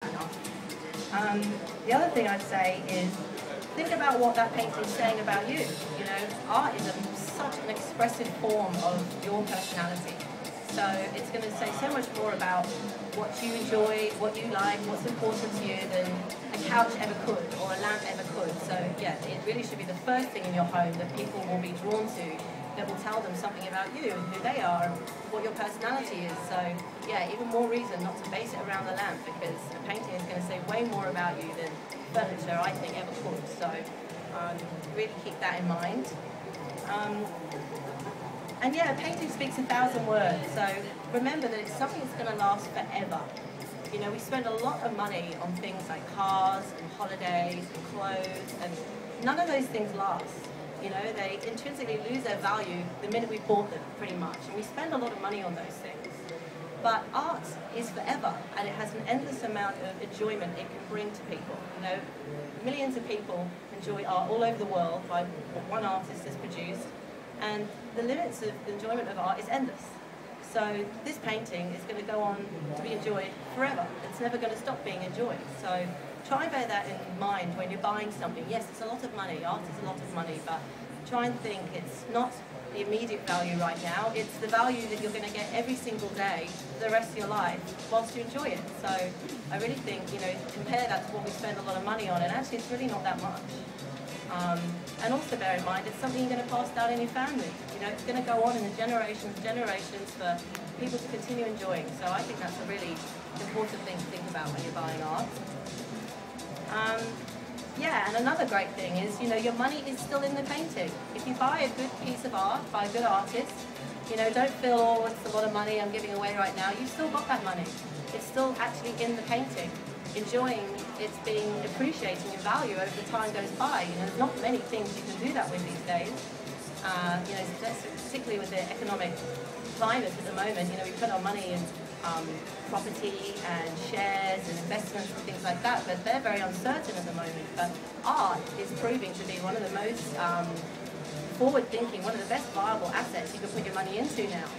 The other thing I'd say is think about what that painting is saying about you. You know, art is such an expressive form of your personality. So it's going to say so much more about what you enjoy, what you like, what's important to you than a couch ever could or a lamp ever could. So yeah, it really should be the first thing in your home that people will be drawn to, that will tell them something about you and who they are and what your personality is. So yeah, even more reason not to base it around the lamp, because a painting is going to say way more about you than furniture, I think, ever could. So really keep that in mind. And yeah, a painting speaks 1,000 words, so remember that it's something that's going to last forever. You know, we spend a lot of money on things like cars and holidays and clothes, and none of those things last. You know, they intrinsically lose their value the minute we bought them, pretty much, and we spend a lot of money on those things. But art is forever, and it has an endless amount of enjoyment it can bring to people. You know, millions of people enjoy art all over the world by what one artist has produced, and the limits of the enjoyment of art is endless. So this painting is going to go on to be enjoyed forever. It's never going to stop being enjoyed. So try and bear that in mind when you're buying something. Yes, it's a lot of money, art is a lot of money, but try and think it's not the immediate value right now, it's the value that you're going to get every single day for the rest of your life whilst you enjoy it. So I really think, you know, compare that to what we spend a lot of money on, and actually it's really not that much. And also bear in mind, it's something you're going to pass down in your family. You know, it's going to go on in the generations for people to continue enjoying. So I think that's a really important thing to think about when you're buying art. Yeah, and another great thing is, you know, your money is still in the painting. If you buy a good piece of art by a good artist, you know, don't feel, oh, it's a lot of money I'm giving away right now. You've still got that money. It's still actually in the painting, enjoying it's being appreciating in value over the time goes by. You know, there's not many things you can do that with these days. You know, particularly with the economic climate at the moment, you know, we put our money in property and shares and investments and things like that, but they're very uncertain at the moment. But art is proving to be one of the most forward-thinking, one of the best viable assets you can put your money into now.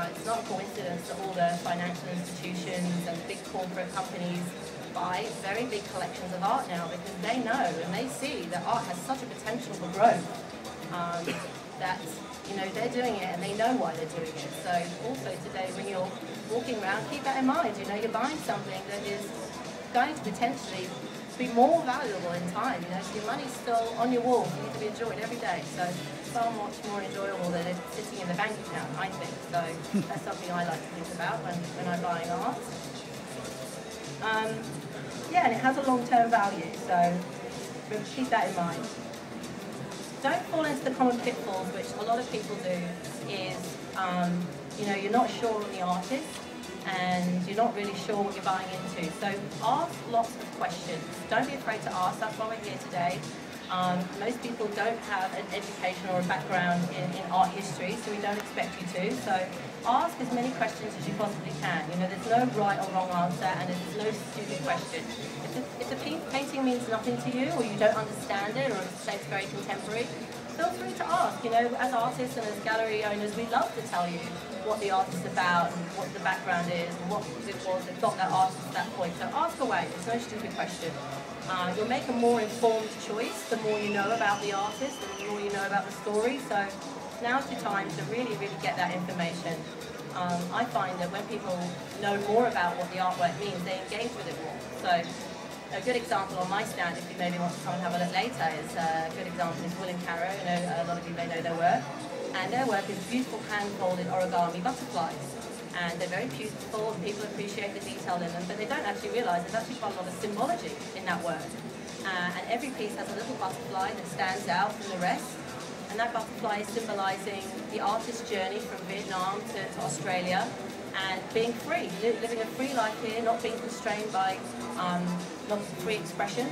It's not a coincidence that all the financial institutions and big corporate companies buy very big collections of art now, because they know and they see that art has such a potential for growth that, you know, they're doing it and they know why they're doing it. So also today when you're walking around, keep that in mind. You know, you're buying something that is going to potentially be more valuable in time. You know, so your money's still on your wall, you need to be enjoyed every day. So it's far much more enjoyable than it's sitting in the bank account, I think. So that's something I like to think about when I'm buying art. Yeah, and it has a long-term value, so keep that in mind. Don't fall into the common pitfalls, which a lot of people do, is, you know, you're not sure on the artist, and you're not really sure what you're buying into. So ask lots of questions. Don't be afraid to ask, that's why we're here today. Most people don't have an education or a background in art history, so we don't expect you to. So ask as many questions as you possibly can. You know, there's no right or wrong answer, and there's no stupid question. If the painting means nothing to you, or you don't understand it, or it's very contemporary, feel free to ask. You know, as artists and as gallery owners, we love to tell you what the art is about and what the background is and what it was that got that artist to that point. So ask away. There's no stupid question. You'll make a more informed choice the more you know about the artist and the more you know about the story. So now's your time to really, really get that information. I find that when people know more about what the artwork means, they engage with it more. So a good example on my stand, if you maybe want to come and have a look later, is a good example is Will and Caro. You know, a lot of you may know their work. And their work is beautiful hand-folded origami butterflies. And they're very beautiful, and people appreciate the detail in them, but they don't actually realise there's actually quite a lot of symbology in that work. And every piece has a little butterfly that stands out from the rest. And that butterfly is symbolising the artist's journey from Vietnam to Australia, and being free, living a free life here, not being constrained by not free expression.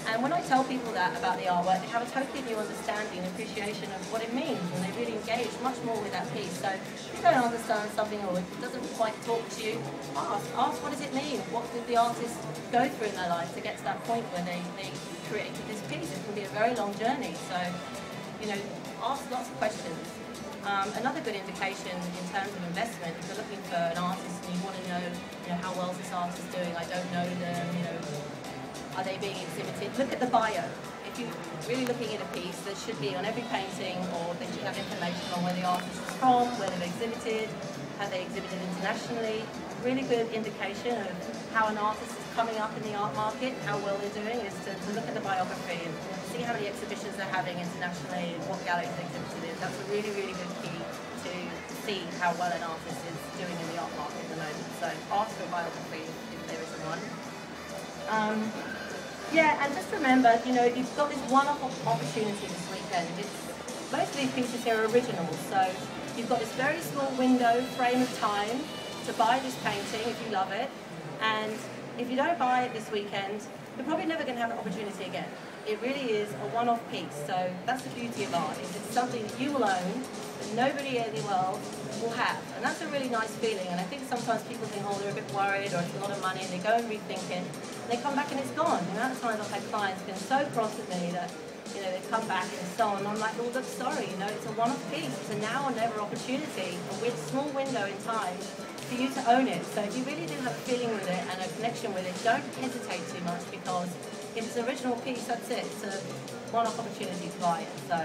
And when I tell people that about the artwork, they have a totally new understanding and appreciation of what it means, and they really engage much more with that piece. So if you don't understand something, or it doesn't quite talk to you, ask what does it mean? What did the artist go through in their life to get to that point where they created this piece? It can be a very long journey. So, you know, ask lots of questions. Another good indication in terms of investment, if you're looking for an artist and you want to know, how well this artist is doing, I don't know them, are they being exhibited? Look at the bio. If you're really looking at a piece, there should be on every painting, or they should have information on where the artist is from, where they've exhibited, have they exhibited internationally. Really good indication of how an artist is coming up in the art market, how well they're doing, is to look at the biography and see how many exhibitions they're having internationally and what galleries they're exhibited in. That's a really, really good key to see how well an artist is doing in the art market at the moment. So ask for a biography if there isn't one. Yeah, and just remember, you've got this one-off opportunity this weekend. Most of these pieces here are originals, so you've got this very small window, frame of time, to buy this painting if you love it, and if you don't buy it this weekend, you're probably never going to have an opportunity again. It really is a one-off piece, so that's the beauty of art. It's something that you will own, that nobody in the world will have, and that's a really nice feeling. And I think sometimes people think, oh, they're a bit worried, or it's a lot of money, and they go and rethink it, and they come back and it's gone. The amount of times I've had clients been so cross with me that they come back and so on. I'm like, well, look, sorry, it's a one-off piece. It's a now or never opportunity, a small window in time for you to own it. So if you really do have a feeling with it and a connection with it, don't hesitate too much, because if it's an original piece, that's it. It's a one-off opportunity to buy it. So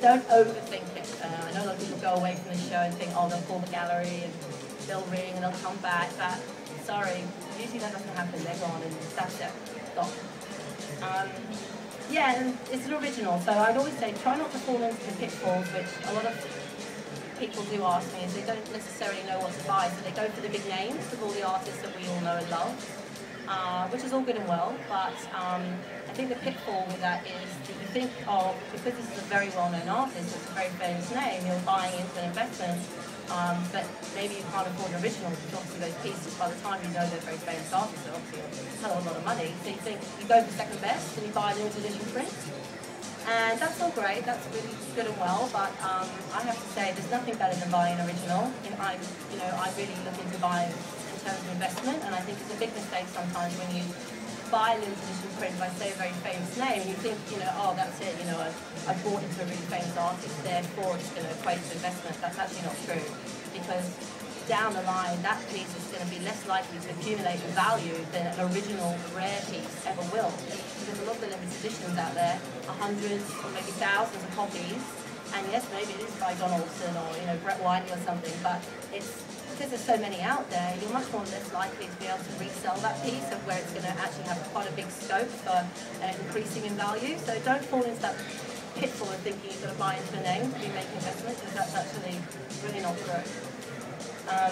don't overthink it. I know a lot of people go away from the show and think, oh, they'll call the gallery and they'll ring and they'll come back. But sorry, usually that doesn't happen. They're gone and that's it. Stop. Yeah, and it's an original, so I'd always say try not to fall into the pitfalls, which a lot of people do ask me, is they don't necessarily know what to buy, so they go for the big names of all the artists that we all know and love, which is all good and well, but I think the pitfall with that is that you think, oh, because this is a very well-known artist, it's a very famous name, you're buying into an investment, but maybe you can't afford an original, because obviously those pieces, by the time you know they're very famous artists, they're obviously a hell of a lot of money, so you think you go for second best and you buy a limited edition print. And that's all great, that's really good and well, but I have to say there's nothing better than buying an original. I really look into buying in terms of investment, and I think it's a big mistake sometimes when you buy a limited edition print by, say, a very famous name, and you think, oh, that's it, I bought into a really famous artist, therefore it's going to equate to investment. That's actually not true, because down the line, that piece is going to be less likely to accumulate in value than an original rare piece ever will. Because a lot of the limited editions out there are hundreds or maybe thousands of copies, and yes, maybe it is by Donaldson or Brett Whiteley or something, but it's because there's so many out there, you're much more less likely to be able to resell that piece, of where it's going to actually have quite a big scope for increasing in value. So don't fall into that pitfall of thinking you've got to buy into a name to be making investments, because that's actually really not true. I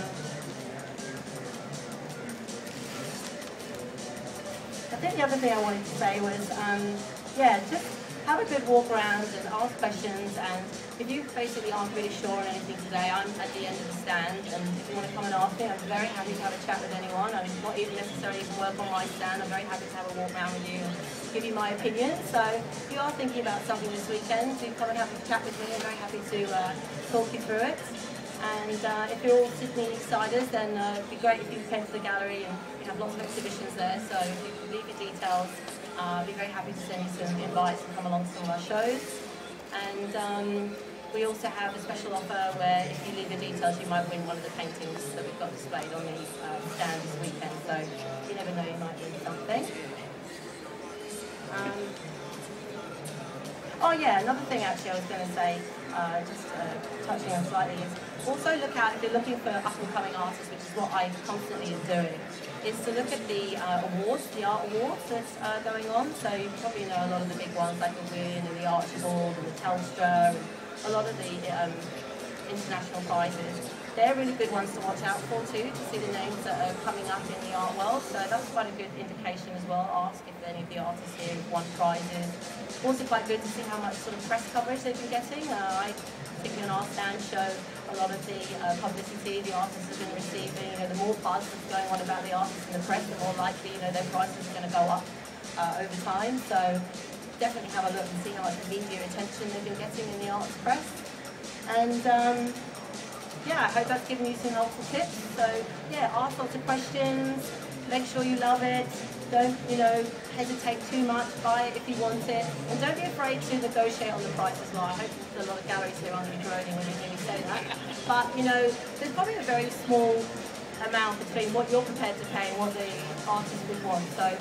think the other thing I wanted to say was, just have a good walk around and ask questions, and if you basically aren't really sure on anything today, I'm at the end of the stand, and if you want to come and ask me, I'm very happy to have a chat with anyone. I'm not even necessarily to work on my stand, I'm very happy to have a walk around with you and give you my opinion. So if you are thinking about something this weekend, do come and have a chat with me. I'm very happy to talk you through it. And if you're all Sydney siders, then it'd be great if you came to the gallery, and we have lots of exhibitions there, so if you can leave your details, I'd be very happy to send you some invites and come along to some of our shows. And we also have a special offer where if you leave your details, you might win one of the paintings that we've got displayed on the stand this weekend, so you never know, you might win something. Oh yeah, another thing actually I was going to say, just touching on slightly, is also look out, if you're looking for up-and-coming artists, which is what I constantly am doing, is to look at the awards, the art awards that's going on. So you probably know a lot of the big ones like the Win and the Archibald and the Telstra, and a lot of the international prizes. They're really good ones to watch out for too, to see the names that are coming up in the art world. So that's quite a good indication as well. Ask if any of the artists here have won prizes. Also quite good to see how much sort of press coverage they've been getting. I think in our stand show a lot of the publicity the artists have been receiving. The more buzz that's going on about the artists in the press, the more likely their prices are going to go up over time. So definitely have a look and see how much media attention they've been getting in the arts press. And yeah, I hope that's given you some helpful tips. So yeah, ask lots of questions, make sure you love it, Don't, you know, hesitate too much. Buy it if you want it. And don't be afraid to negotiate on the price as well. I hope a lot of galleries here aren't groaning when you hear me say that. But, you know, there's probably a very small amount between what you're prepared to pay and what the artist would want. So